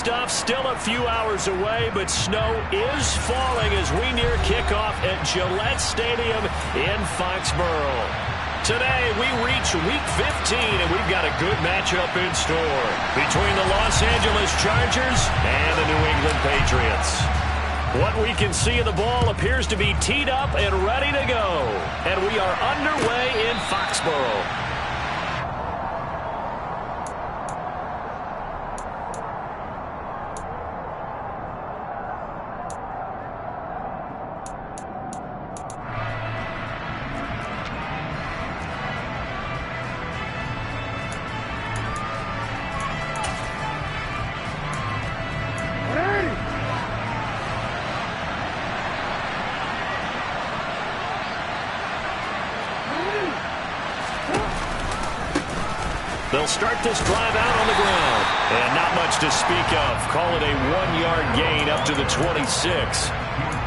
Stuff still a few hours away, but snow is falling as we near kickoff at Gillette Stadium in Foxborough. Today, we reach Week 15, and we've got a good matchup in store between the Los Angeles Chargers and the New England Patriots. What we can see of the ball appears to be teed up and ready to go, and we are underway in Foxborough. They'll start this drive out on the ground. And not much to speak of. Call it a 1-yard gain up to the 26.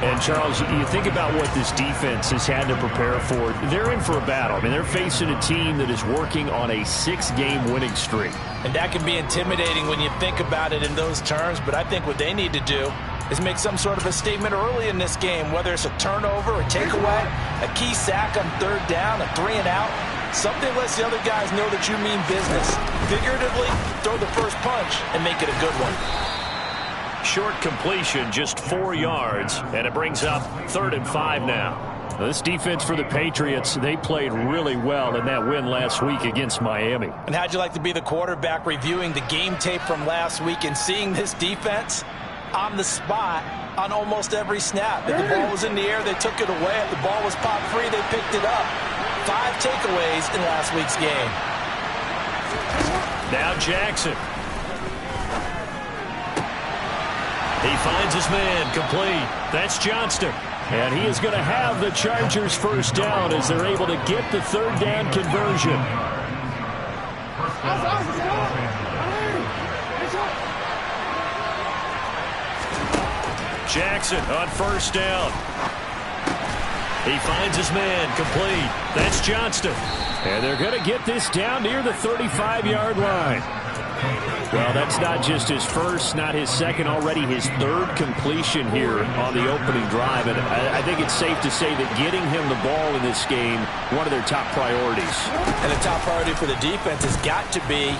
And, Charles, you think about what this defense has had to prepare for. They're in for a battle. I mean, they're facing a team that is working on a 6-game winning streak. And that can be intimidating when you think about it in those terms. But I think what they need to do is make some sort of a statement early in this game, whether it's a turnover, a takeaway, a key sack on third down, a 3-and-out. Something lets the other guys know that you mean business. Figuratively, throw the first punch and make it a good one. Short completion, just 4 yards, and it brings up 3rd and 5 now. This defense for the Patriots, they played really well in that win last week against Miami. And how'd you like to be the quarterback reviewing the game tape from last week and seeing this defense on the spot on almost every snap? If the ball was in the air, they took it away. If the ball was popped free, they picked it up. 5 takeaways in last week's game. Now Jackson. He finds his man, complete. That's Johnston. And he is going to have the Chargers first down as they're able to get the 3rd down conversion. Jackson on first down. He finds his man, complete. That's Johnston. And they're going to get this down near the 35-yard line. Well, that's not just his first, not his second, already his 3rd completion here on the opening drive. And I think it's safe to say that getting him the ball in this game, one of their top priorities. And the top priority for the defense has got to be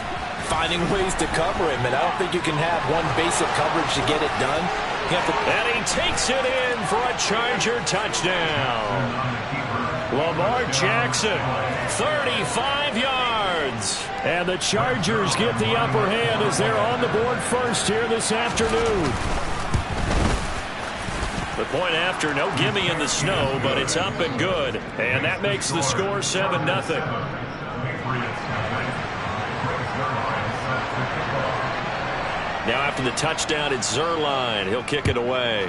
finding ways to cover him. And I don't think you can have one basic coverage to get it done. And he takes it in for a Charger touchdown. Lamar Jackson, 35 yards. And the Chargers get the upper hand as they're on the board first here this afternoon. The point after, no gimme in the snow, but it's up and good. And that makes the score 7-0. Now after the touchdown, it's Zerline. He'll kick it away.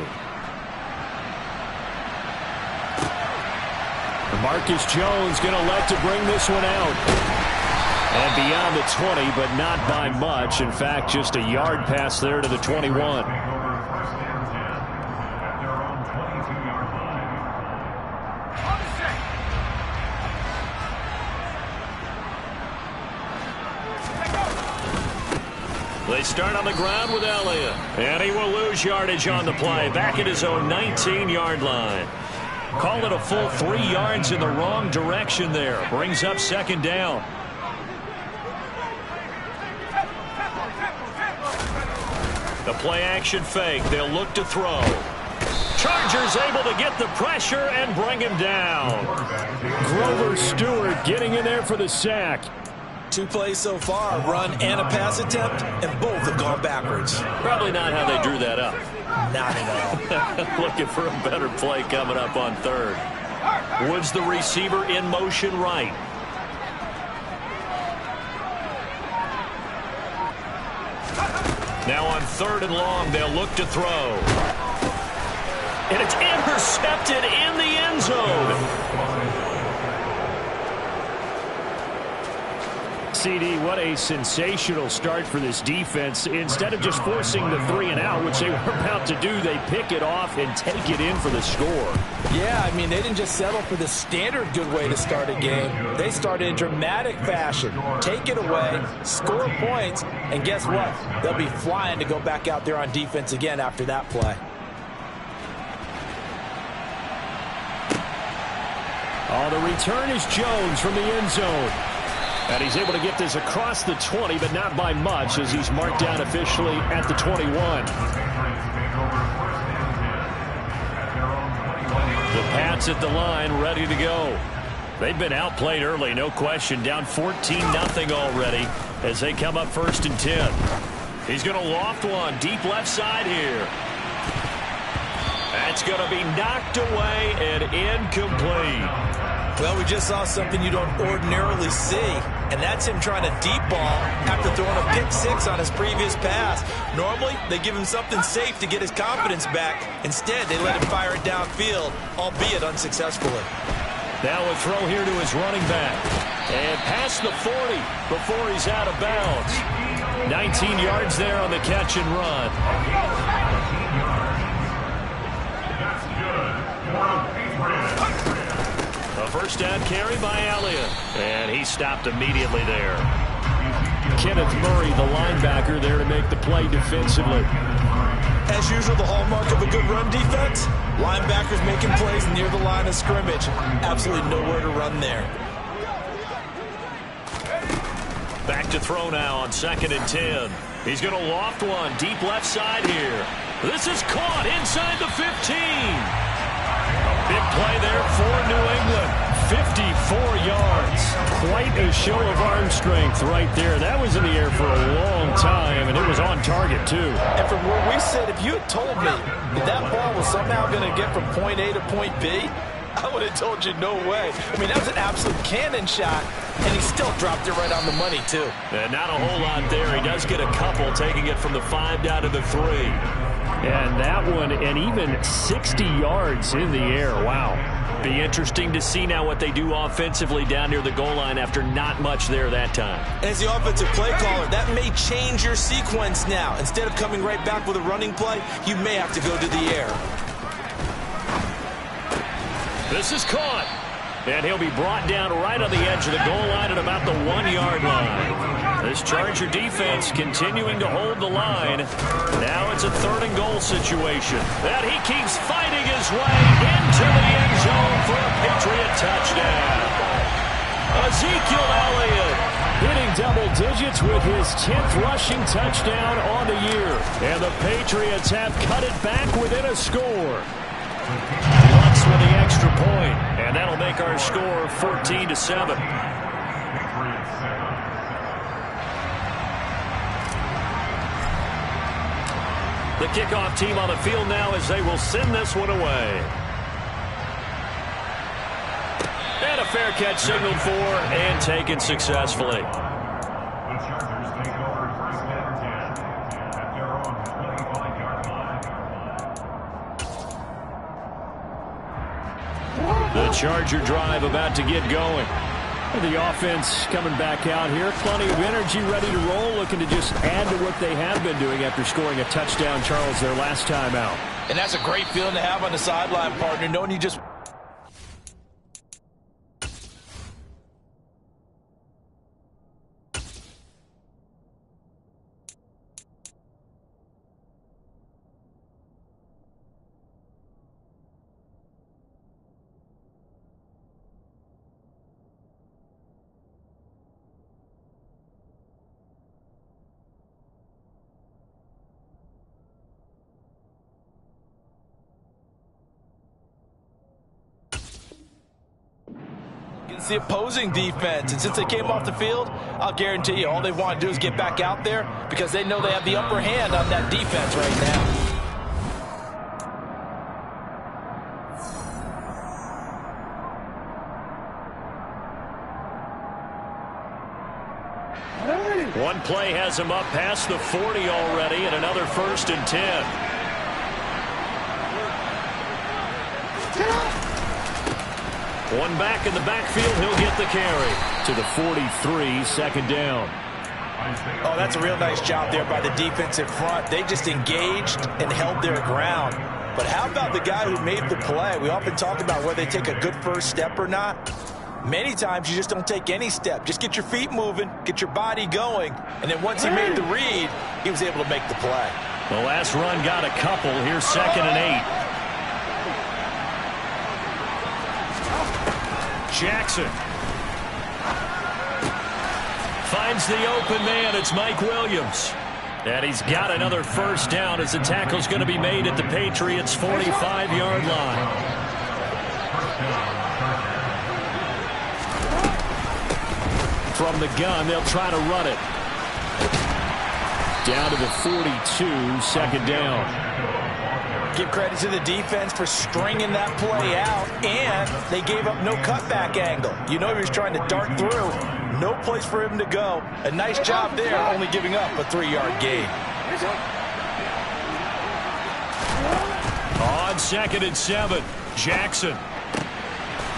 Marcus Jones going to elect to bring this one out. And beyond the 20, but not by much. In fact, just a yard pass there to the 21. They start on the ground with Elliott. And he will lose yardage on the play. Back at his own 19-yard line. Call it a full 3 yards in the wrong direction there. Brings up 2nd down. The play action fake. They'll look to throw. Chargers able to get the pressure and bring him down. Grover Stewart getting in there for the sack. 2 plays so far, a run and a pass attempt, and both have gone backwards. Probably not how they drew that up. Not at all. Looking for a better play coming up on 3rd. Woods the receiver in motion right. Now on 3rd and long, they'll look to throw. And it's intercepted in the end zone. CD, what a sensational start for this defense. Instead of just forcing the 3 and out, which they were about to do, they pick it off and take it in for the score. Yeah, I mean, they didn't just settle for the standard good way to start a game. They started in dramatic fashion. Take it away, score points, and guess what? They'll be flying to go back out there on defense again after that play. Oh, the return is Jones from the end zone. And he's able to get this across the 20, but not by much, as he's marked down officially at the 21. The Pats at the line, ready to go. They've been outplayed early, no question. Down 14-0 already as they come up 1st and 10. He's going to loft one deep left side here. That's going to be knocked away and incomplete. Well, we just saw something you don't ordinarily see, and that's him trying to deep ball after throwing a pick-6 on his previous pass. Normally, they give him something safe to get his confidence back. Instead, they let him fire it downfield, albeit unsuccessfully. Now a throw here to his running back. And past the 40 before he's out of bounds. 19 yards there on the catch and run. A first down carry by Elliott. And he stopped immediately there. Kenneth Murray, the linebacker, there to make the play defensively. As usual, the hallmark of a good run defense, linebackers making plays near the line of scrimmage. Absolutely nowhere to run there. Back to throw now on 2nd and 10. He's going to loft one deep left side here. This is caught inside the 15. Big play there for New England. 54 yards. Quite a show of arm strength right there. That was in the air for a long time, and it was on target, too. And from where we sit, if you had told me that ball was somehow going to get from point A to point B, I would have told you no way. I mean, that was an absolute cannon shot, and he still dropped it right on the money, too. And not a whole lot there. He does get a couple, taking it from the 5 down to the 3. And that one, and even 60 yards in the air. Wow. Be interesting to see now what they do offensively down near the goal line after not much there that time. As the offensive play caller, that may change your sequence now. Instead of coming right back with a running play, you may have to go to the air. This is caught. And he'll be brought down right on the edge of the goal line at about the 1-yard line. This Charger defense continuing to hold the line. Now it's a 3rd and goal situation. And he keeps fighting his way into the end zone for a Patriot touchdown. Ezekiel Elliott hitting double digits with his 10th rushing touchdown on the year. And the Patriots have cut it back within a score. Lutz with the extra point, and that'll make our score 14-7. The kickoff team on the field now as they will send this one away. And a fair catch signaled for and taken successfully. The Charger drive about to get going. The offense coming back out here. Plenty of energy, ready to roll, looking to just add to what they have been doing after scoring a touchdown, Charles, their last time out. And that's a great feeling to have on the sideline, partner, knowing you just... It's the opposing defense, and since they came off the field, I'll guarantee you all they want to do is get back out there because they know they have the upper hand on that defense right now. One play has him up past the 40 already, and another 1st and 10. One back in the backfield. He'll get the carry to the 43, second down. Oh, that's a real nice job there by the defensive front. They just engaged and held their ground. But how about the guy who made the play? We often talk about whether they take a good first step or not. Many times you just don't take any step. Just get your feet moving, get your body going, and then once he made the read, he was able to make the play. The last run got a couple. Here's 2nd and 8. Jackson finds the open man. It's Mike Williams. And he's got another first down as the tackle's going to be made at the Patriots' 45-yard line. From the gun, they'll try to run it. Down to the 42, second down. Give credit to the defense for stringing that play out, and they gave up no cutback angle. You know he was trying to dart through. No place for him to go. A nice job there, only giving up a 3-yard gain. On 2nd and 7, Jackson.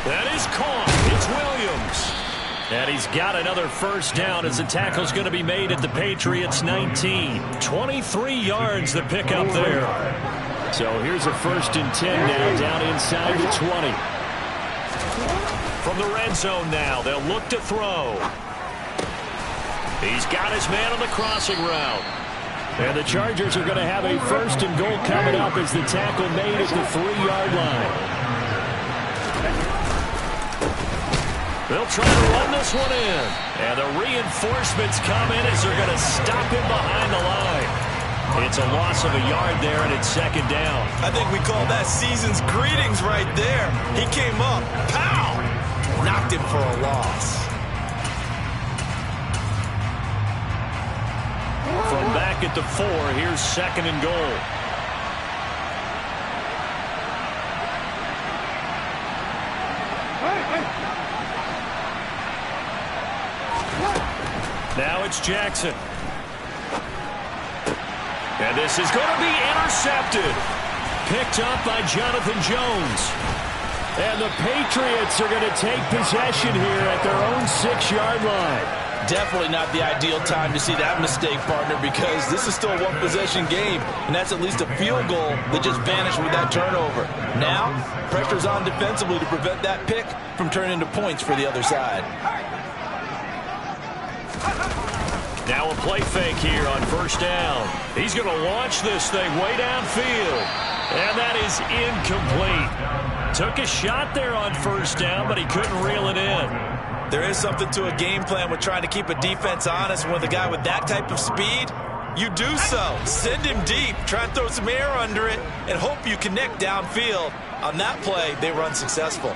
That is caught. It's Williams. And he's got another first down as the tackle's going to be made at the Patriots' 19. 23 yards the pickup there. So here's a 1st and 10 now down inside the 20. From the red zone now, they'll look to throw. He's got his man on the crossing route. And the Chargers are going to have a 1st and goal coming up as the tackle made at the 3-yard line. They'll try to run this one in. And the reinforcements come in as they're going to stop him behind the line. It's a loss of a yard there, and it's 2nd down. I think we call that season's greetings right there. He came up, pow! Knocked him for a loss. From back at the 4, here's 2nd and goal. Now it's Jackson. And this is going to be intercepted. Picked up by Jonathan Jones. And the Patriots are going to take possession here at their own 6-yard line. Definitely not the ideal time to see that mistake, partner, because this is still a one-possession game, and that's at least a field goal that just vanished with that turnover. Now, pressure's on defensively to prevent that pick from turning into points for the other side. Now a play fake here on 1st down. He's going to launch this thing way downfield. And that is incomplete. Took a shot there on 1st down, but he couldn't reel it in. There is something to a game plan with trying to keep a defense honest. And with a guy with that type of speed, you do so. Send him deep. Try and throw some air under it and hope you connect downfield. On that play, they run successful.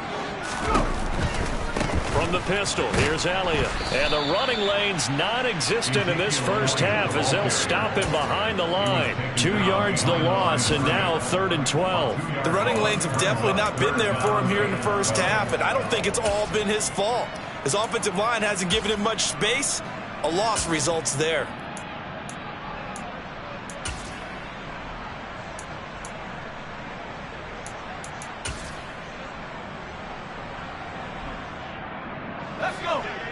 From the pistol, here's Elliott. And the running lane's non-existent in this first half as they'll stop him behind the line. 2 yards the loss, and now 3rd and 12. The running lanes have definitely not been there for him here in the first half, and I don't think it's all been his fault. His offensive line hasn't given him much space. A loss results there.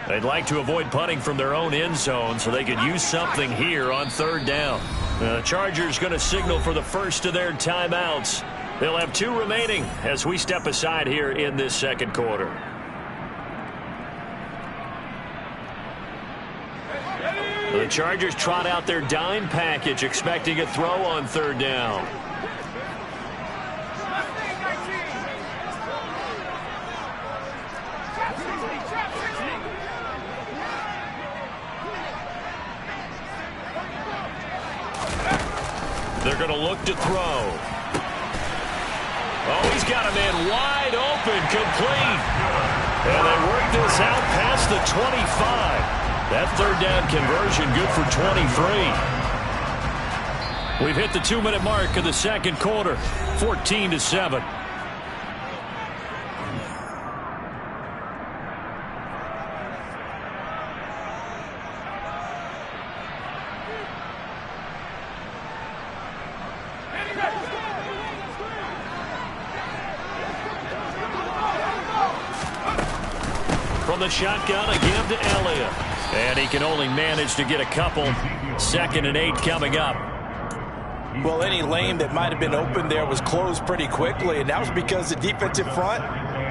They'd like to avoid punting from their own end zone so they could use something here on 3rd down. The Chargers going to signal for the first of their timeouts. They'll have 2 remaining as we step aside here in this 2nd quarter. The Chargers trot out their dime package, expecting a throw on 3rd down. They're going to look to throw. Oh, he's got a man wide open, complete. And they work this out past the 25. That 3rd down conversion good for 23. We've hit the 2-minute mark of the 2nd quarter, 14-7. from the shotgun again to Elliott. And he can only manage to get a couple. 2nd and 8 coming up. Well, any lane that might have been open there was closed pretty quickly, and that was because the defensive front,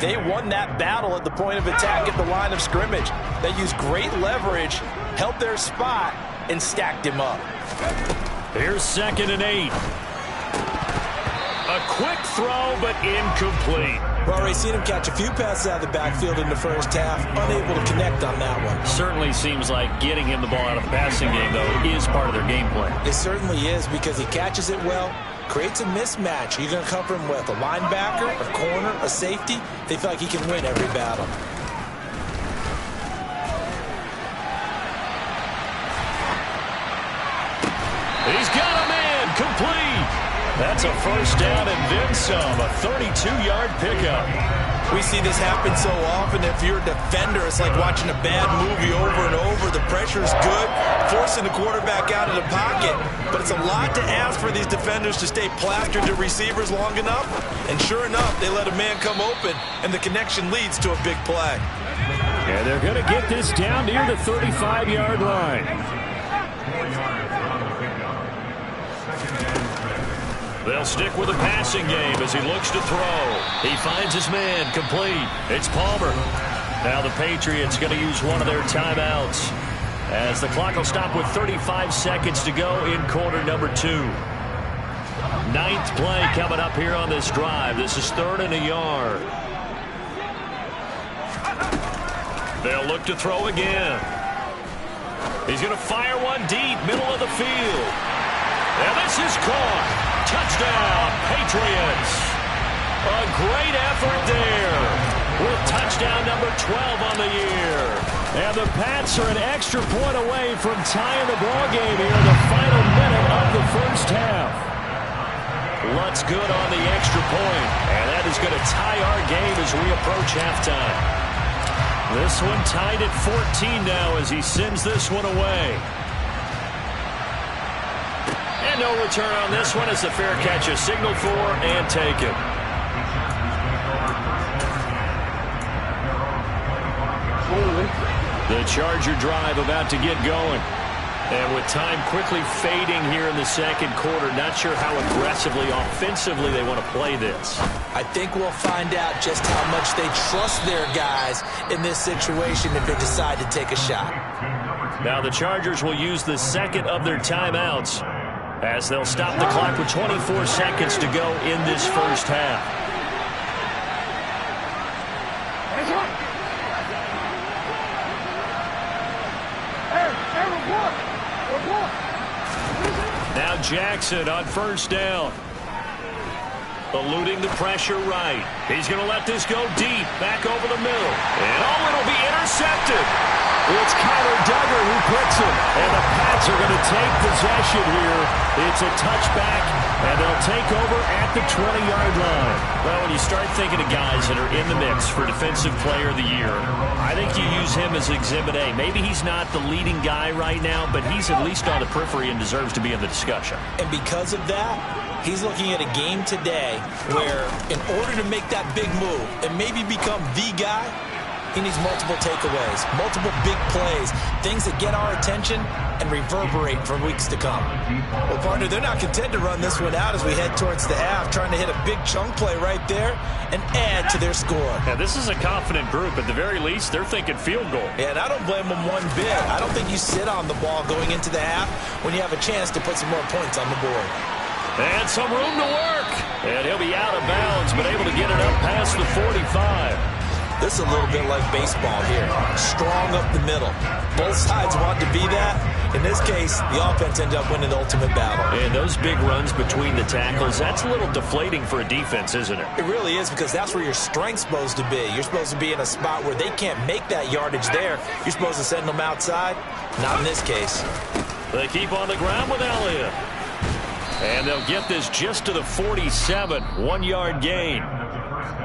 they won that battle at the point of attack at the line of scrimmage. They used great leverage, held their spot, and stacked him up. Here's 2nd and 8. A quick throw, but incomplete. Well, we've seen him catch a few passes out of the backfield in the first half, unable to connect on that one. Certainly seems like getting him the ball out of the passing game, though, is part of their game plan. It certainly is, because he catches it well, creates a mismatch. You're going to cover him with a linebacker, a corner, a safety. They feel like he can win every battle. He's got a man, complete. That's a first down and then some, a 32-yard pickup. We see this happen so often. If you're a defender, it's like watching a bad movie over and over. The pressure is good, forcing the quarterback out of the pocket. But it's a lot to ask for these defenders to stay plastered to receivers long enough. And sure enough, they let a man come open, and the connection leads to a big play. And they're going to get this down near the 35-yard line. They'll stick with the passing game as he looks to throw. He finds his man, complete. It's Palmer. Now the Patriots going to use one of their timeouts as the clock will stop with 35 seconds to go in quarter number 2. 9th play coming up here on this drive. This is 3rd and a yard. They'll look to throw again. He's going to fire one deep, middle of the field. And this is caught. Touchdown, Patriots. A great effort there with touchdown number 12 on the year. And the Pats are an extra point away from tying the ball game here in the final minute of the first half. Lutz good on the extra point, and that is going to tie our game as we approach halftime. This one tied at 14 now as he sends this one away. And no return on this one as the fair catch is signaled for and taken. The Charger drive about to get going. And with time quickly fading here in the second quarter, not sure how aggressively, offensively they want to play this. I think we'll find out just how much they trust their guys in this situation if they decide to take a shot. Now the Chargers will use the second of their timeouts as they'll stop the clock with 24 seconds to go in this first half. Now Jackson on first down. Eluding the pressure right. He's going to let this go deep, back over the middle. And it'll be intercepted. It's Kyler Duggar who puts him. And the Pats are going to take possession here. It's a touchback, and they'll take over at the 20-yard line. Well, when you start thinking of guys that are in the mix for Defensive Player of the Year, I think you use him as Exhibit A. Maybe he's not the leading guy right now, but he's at least on the periphery and deserves to be in the discussion. And because of that, he's looking at a game today where in order to make that big move and maybe become the guy, he needs multiple takeaways, multiple big plays, things that get our attention and reverberate for weeks to come. Well, partner, they're not content to run this one out as we head towards the half, trying to hit a big chunk play right there and add to their score. Yeah, this is a confident group. At the very least, they're thinking field goal. Yeah, and I don't blame them one bit. I don't think you sit on the ball going into the half when you have a chance to put some more points on the board. And some room to work. And he'll be out of bounds, but able to get it up past the 45. This is a little bit like baseball here. Strong up the middle. Both sides want to be that. In this case, the offense ended up winning the ultimate battle. And those big runs between the tackles, that's a little deflating for a defense, isn't it? It really is, because that's where your strength's supposed to be. You're supposed to be in a spot where they can't make that yardage there. You're supposed to send them outside. Not in this case. They keep on the ground with Elliott. And they'll get this just to the 47, 1-yard gain.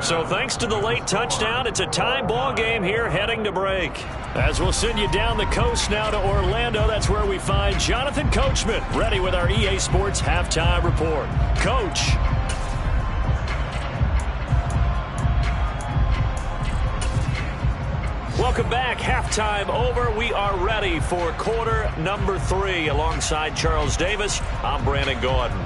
So thanks to the late touchdown, it's a tie ball game here heading to break. As we'll send you down the coast now to Orlando, that's where we find Jonathan Coachman ready with our EA Sports Halftime Report. Coach. Welcome back. Halftime over. We are ready for quarter number 3. Alongside Charles Davis, I'm Brandon Gordon.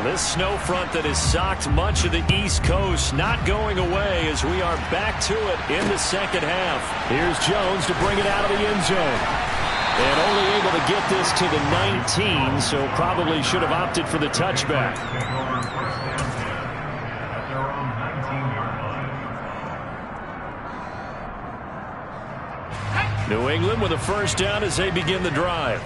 This snow front that has socked much of the East Coast not going away as we are back to it in the second half. Here's Jones to bring it out of the end zone. And only able to get this to the 19, so probably should have opted for the touchback. New England with a first down as they begin the drive.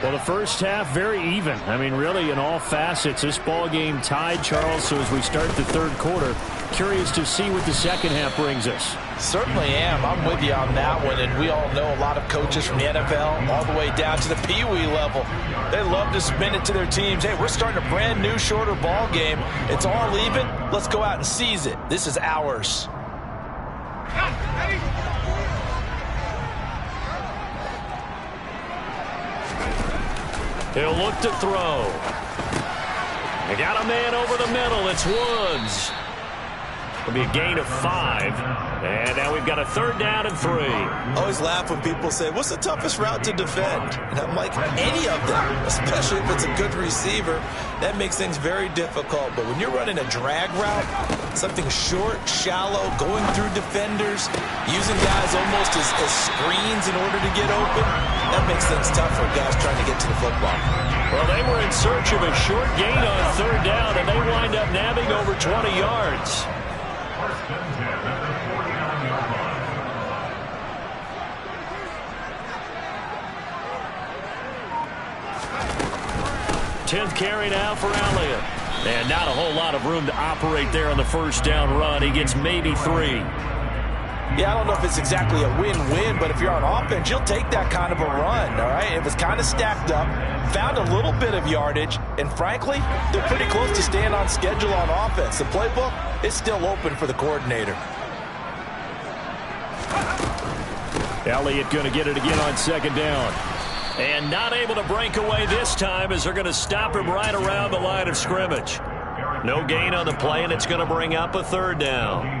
Well, the first half, very even. I mean, really, in all facets, this ball game tied, Charles. So as we start the third quarter, curious to see what the second half brings us. Certainly am. I'm with you on that one. And we all know a lot of coaches from the NFL all the way down to the Pee Wee level. They love to spin it to their teams. Hey, we're starting a brand new, shorter ball game. It's all even. Let's go out and seize it. This is ours. He'll look to throw. They got a man over the middle. It's Woods. It'll be a gain of 5. And now we've got a third down and 3. I always laugh when people say, what's the toughest route to defend? And I'm like, any of them, especially if it's a good receiver. That makes things very difficult. But when you're running a drag route, something short, shallow, going through defenders, using guys almost as screens in order to get open, that makes things tough for guys trying to get to the football. Well, they were in search of a short gain on third down, and they wind up nabbing over 20 yards. 10th carry now for Elliott. And not a whole lot of room to operate there on the first down run. He gets maybe 3. Yeah, I don't know if it's exactly a win-win, but if you're on offense, you'll take that kind of a run, all right? It was kind of stacked up, found a little bit of yardage, and frankly, they're pretty close to staying on schedule on offense. The playbook is still open for the coordinator. Elliott going to get it again on second down. And not able to break away this time as they're going to stop him right around the line of scrimmage. No gain on the play, and it's going to bring up a third down.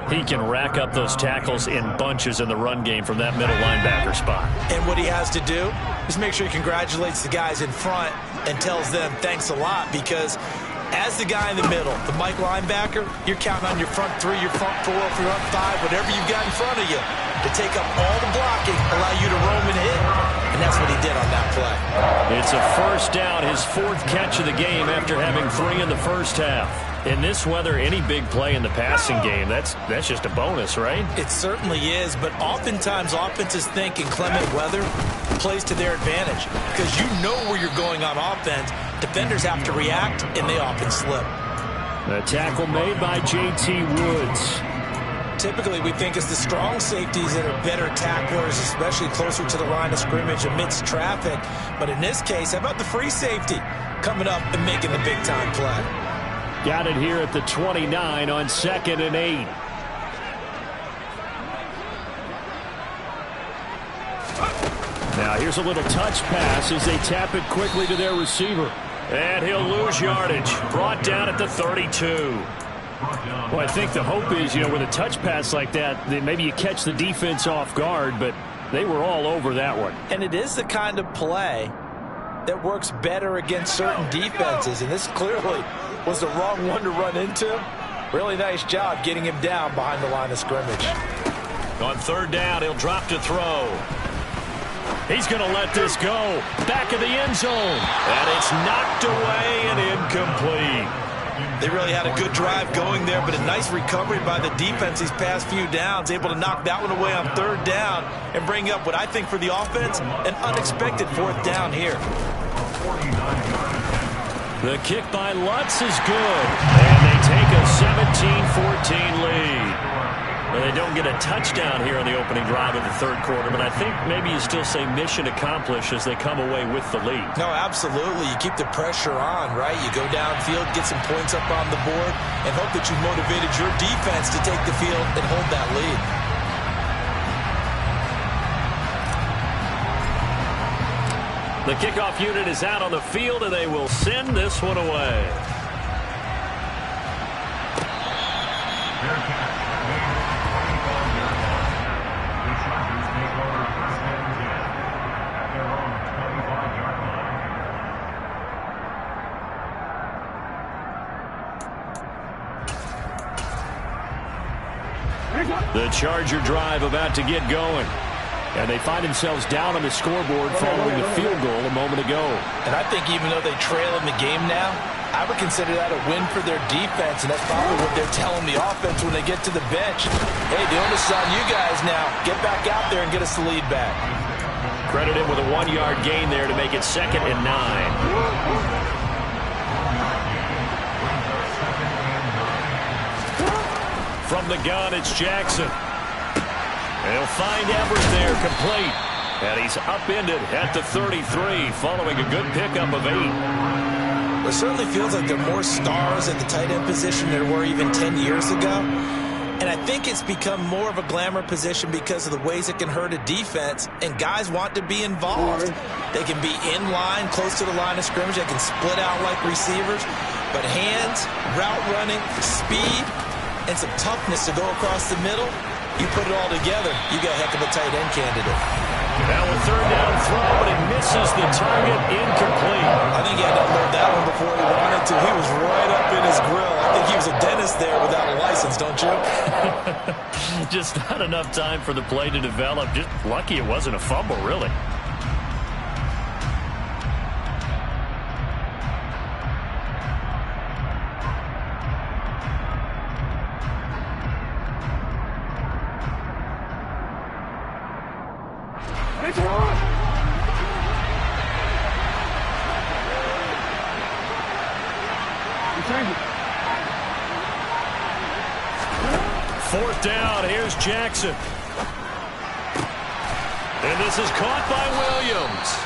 He can rack up those tackles in bunches in the run game from that middle linebacker spot. And what he has to do is make sure he congratulates the guys in front and tells them thanks a lot, because as the guy in the middle, the Mike linebacker, you're counting on your front 3, your front 4, front 5, whatever you've got in front of you to take up all the blocking, allow you to roam and hit. And that's what he did on that play. It's a first down, his 4th catch of the game after having 3 in the first half. In this weather, any big play in the passing game, that's just a bonus, right? It certainly is, but oftentimes offenses think inclement weather plays to their advantage because you know where you're going on offense. Defenders have to react, and they often slip. A tackle made by J.T. Woods. Typically, we think it's the strong safeties that are better tacklers, especially closer to the line of scrimmage amidst traffic. But in this case, how about the free safety coming up and making the big-time play? Got it here at the 29 on 2nd and 8. Now here's a little touch pass as they tap it quickly to their receiver. And he'll lose yardage. Brought down at the 32. Well, I think the hope is, with a touch pass like that, maybe you catch the defense off guard, but they were all over that one. And it is the kind of play that works better against certain defenses, and this clearly was the wrong one to run into. Really nice job getting him down behind the line of scrimmage. On third down, he'll drop to throw. He's going to let this go. Back of the end zone. And it's knocked away and incomplete. They really had a good drive going there, but a nice recovery by the defense these past few downs, able to knock that one away on third down and bring up what I think for the offense, an unexpected 4th down here. The kick by Lutz is good, and they take a 17-14 lead. Well, they don't get a touchdown here in the opening drive of the third quarter, but I think maybe you still say mission accomplished as they come away with the lead. No, absolutely. You keep the pressure on, right? You go downfield, get some points up on the board, and hope that you've motivated your defense to take the field and hold that lead. The kickoff unit is out on the field, and they will send this one away. The Charger drive about to get going. And they find themselves down on the scoreboard following the field goal a moment ago. And I think even though they trail in the game now, I would consider that a win for their defense, and that's probably what they're telling the offense when they get to the bench. Hey, the onus is on you guys now. Get back out there and get us the lead back. Credit him with a 1-yard gain there to make it 2nd and 9. From the gun, it's Jackson. They'll find Everett there, complete. And he's upended at the 33, following a good pickup of 8. It certainly feels like there are more stars at the tight end position than there were even 10 years ago. And I think it's become more of a glamour position because of the ways it can hurt a defense, and guys want to be involved. They can be in line, close to the line of scrimmage. They can split out like receivers. But hands, route running, speed, and some toughness to go across the middle, you put it all together, you got a heck of a tight end candidate. Now a 3rd down throw, but it misses the target, incomplete. I think he had to unload that one before he wanted to. He was right up in his grill. I think he was a dentist there without a license, don't you? Just not enough time for the play to develop. Just lucky it wasn't a fumble, really. Fourth down, here's Jackson. And this is caught by Williams.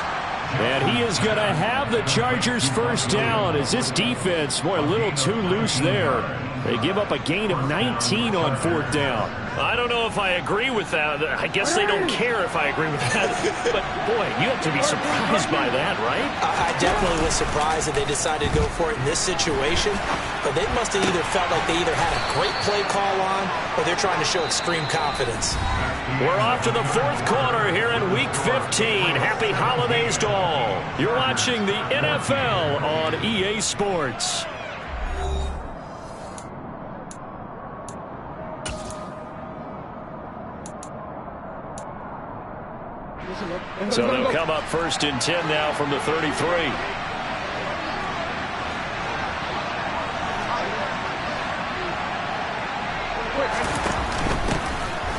And he is going to have the Chargers first down as this defense, boy, a little too loose there. They give up a gain of 19 on 4th down. I don't know if I agree with that. I guess they don't care if I agree with that. But, boy, you have to be surprised by that, right? I definitely was surprised that they decided to go for it in this situation. But they must have either felt like they either had a great play call on or they're trying to show extreme confidence. We're off to the 4th quarter here in Week 15. Happy holidays to all. You're watching the NFL on EA Sports. So they'll come up 1st and 10 now from the 33.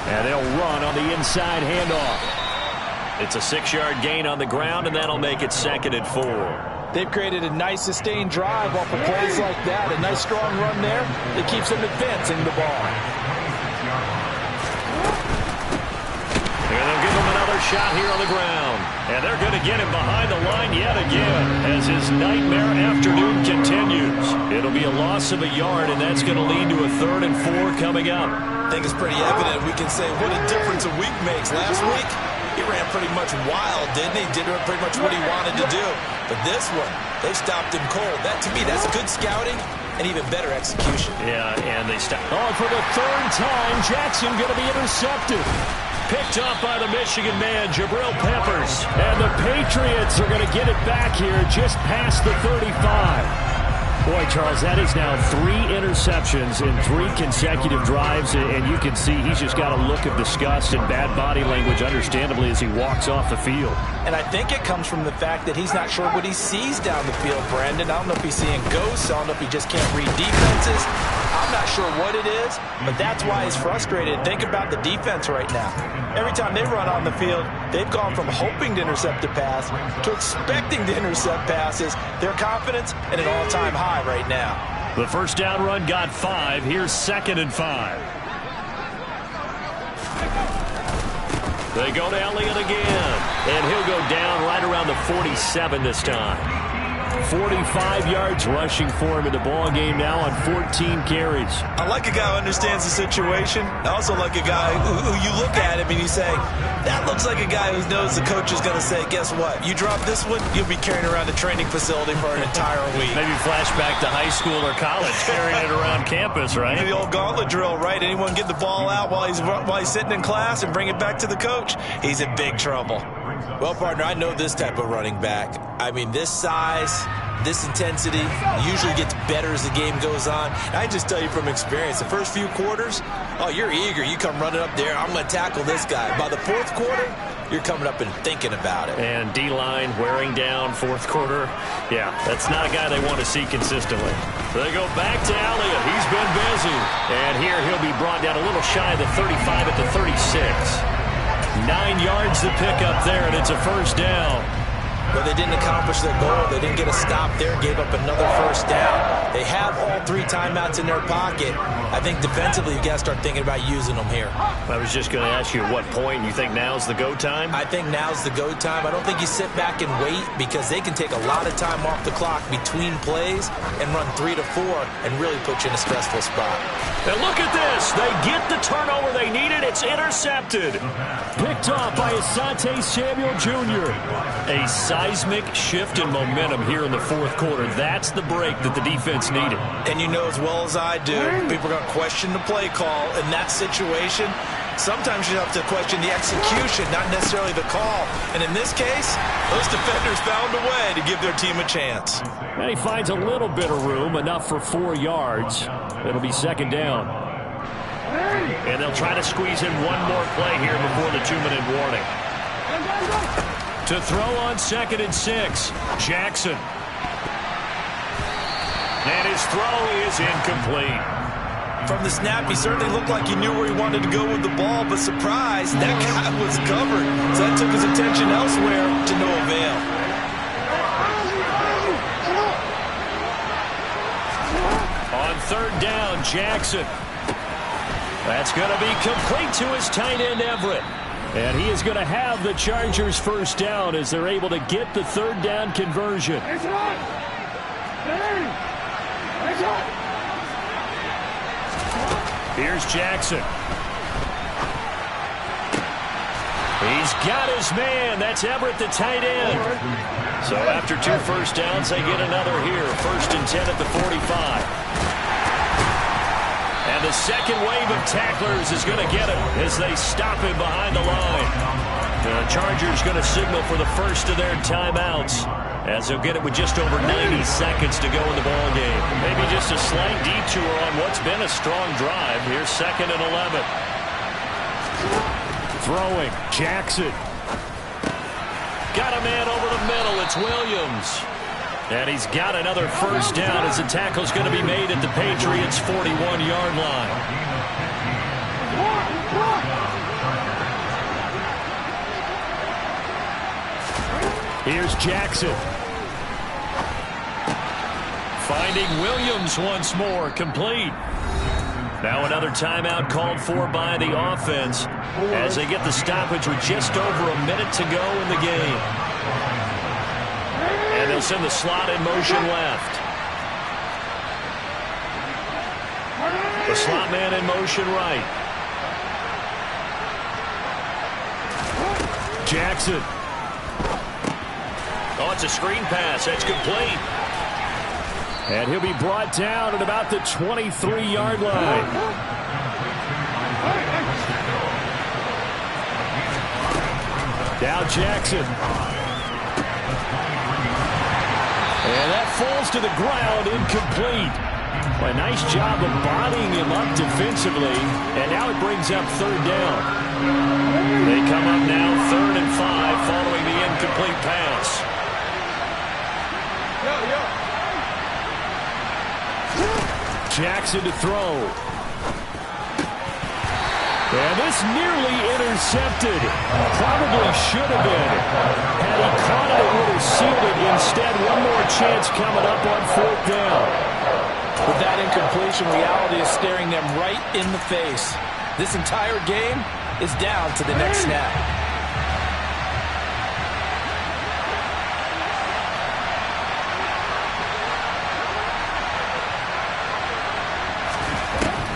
And they'll run on the inside handoff. It's a 6-yard gain on the ground, and that'll make it 2nd and 4. They've created a nice sustained drive off of plays like that. A nice strong run there. It keeps them advancing the ball. And they'll give him another shot here on the ground. And they're going to get him behind the line yet again as his nightmare afternoon continues. It'll be a loss of a yard, and that's going to lead to a 3rd and 4 coming up. I think it's pretty evident. We can say what a difference a week makes. Last week, he ran pretty much wild, didn't he? Did pretty much what he wanted to do. But this one, they stopped him cold. That, to me, that's good scouting and even better execution. Yeah, and they stopped. Oh, for the 3rd time, Jackson going to be intercepted. Picked up by the Michigan man, Jabril Peppers. And the Patriots are going to get it back here just past the 35. Boy, Charles, that is now 3 interceptions in 3 consecutive drives, and you can see he's just got a look of disgust and bad body language, understandably, as he walks off the field. And I think it comes from the fact that he's not sure what he sees down the field, Brandon. I don't know if he's seeing ghosts. I don't know if he just can't read defenses. I'm not sure what it is, but that's why he's frustrated. Think about the defense right now. Every time they run on the field, they've gone from hoping to intercept a pass to expecting to intercept passes. Their confidence at an all-time high right now. The first down run got 5. Here's 2nd and 5. They go to Elliott again, and he'll go down right around the 47 this time. 45 yards rushing for him in the ball game now on 14 carries. I like a guy who understands the situation. I also like a guy who you look at him and you say, that looks like a guy who knows the coach is going to say, guess what? You drop this one, you'll be carrying around a training facility for an entire week. Maybe flashback to high school or college, carrying it around campus, right? The old gauntlet drill, right? Anyone get the ball out while he's sitting in class and bring it back to the coach? He's in big trouble. Well, partner, I know this type of running back. I mean, this size, this intensity usually gets better as the game goes on. I just tell you from experience, the first few quarters, Oh, you're eager. You come running up there. I'm going to tackle this guy. By the fourth quarter, you're coming up and thinking about it. And D-line wearing down fourth quarter. Yeah, that's not a guy they want to see consistently. They go back to Elliott. He's been busy. And here he'll be brought down a little shy of the 35 at the 36. 9 yards to pick up there, and it's a first down. But they didn't accomplish their goal. They didn't get a stop there, gave up another first down. They have all 3 timeouts in their pocket. I think defensively you got to start thinking about using them here. I was just going to ask you at what point you think now's the go time? I think now's the go time. I don't think you sit back and wait because they can take a lot of time off the clock between plays and run 3 to 4 and really put you in a stressful spot. And look at this. They get the turnover they needed. It's intercepted. Picked off by Asante Samuel Jr. A seismic shift in momentum here in the fourth quarter. That's the break that the defense needed. And you know as well as I do, people are going to question the play call in that situation. Sometimes you have to question the execution, not necessarily the call. And in this case, those defenders found a way to give their team a chance. And he finds a little bit of room, enough for 4 yards. It'll be second down. And they'll try to squeeze in one more play here before the 2-minute warning. To throw on 2nd and 6, Jackson. And his throw is incomplete. From the snap, he certainly looked like he knew where he wanted to go with the ball, but surprise, that guy was covered. So that took his attention elsewhere to no avail. On 3rd down, Jackson. That's going to be complete to his tight end, Everett. And he is going to have the Chargers first down as they're able to get the 3rd down conversion. Here's Jackson. He's got his man. That's Everett, the tight end. So after 2 first downs, they get another here. 1st and 10 at the 45. And the second wave of tacklers is going to get him as they stop him behind the line. The Chargers going to signal for the first of their timeouts as they'll get it with just over 90 seconds to go in the ball game. Maybe just a slight detour on what's been a strong drive. Here's 2nd and 11. Throwing, Jackson. Got a man over the middle. It's Williams. And he's got another first down as the tackle's going to be made at the Patriots' 41-yard line. Here's Jackson. Finding Williams once more, complete. Now another timeout called for by the offense as they get the stoppage with just over a minute to go in the game. And they'll send the slot in motion left. The slot man in motion right. Jackson. Oh, it's a screen pass. That's complete. And he'll be brought down at about the 23-yard line. Now Jackson. And that falls to the ground, incomplete. A nice job of bodying him up defensively. And now it brings up 3rd down. They come up now 3rd and 5 following the incomplete pass. Jackson to throw. And this nearly intercepted. Probably should have been. Had he caught it, it would have sealed it. Instead, one more chance coming up on 4th down. With that incompletion, reality is staring them right in the face. This entire game is down to the next snap.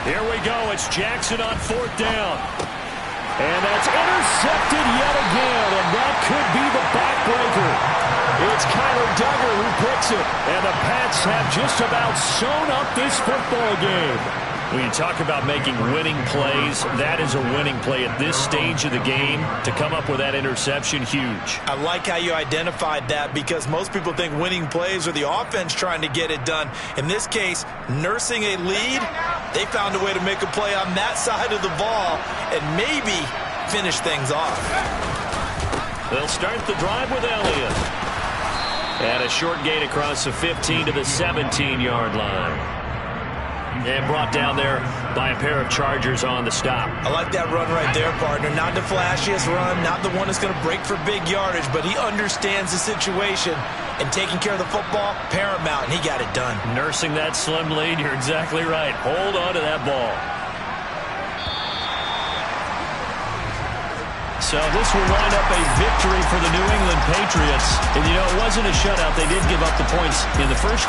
Here we go. It's Jackson on 4th down. And that's intercepted yet again, and that could be the backbreaker. It's Kyler Duggar who picks it, and the Pats have just about sewn up this football game. When you talk about making winning plays, that is a winning play at this stage of the game. To come up with that interception, huge. I like how you identified that because most people think winning plays are the offense trying to get it done. In this case, nursing a lead They found a way to make a play on that side of the ball and maybe finish things off. They'll start the drive with Elliott. And a short gain across the 15 to the 17-yard line. And brought down there by a pair of Chargers on the stop. I like that run right there, partner. Not the flashiest run, not the one that's going to break for big yardage, but he understands the situation, and taking care of the football, paramount, and he got it done. Nursing that slim lead, you're exactly right. Hold on to that ball. So this will wind up a victory for the New England Patriots. And, you know, it wasn't a shutout. They did give up the points in the first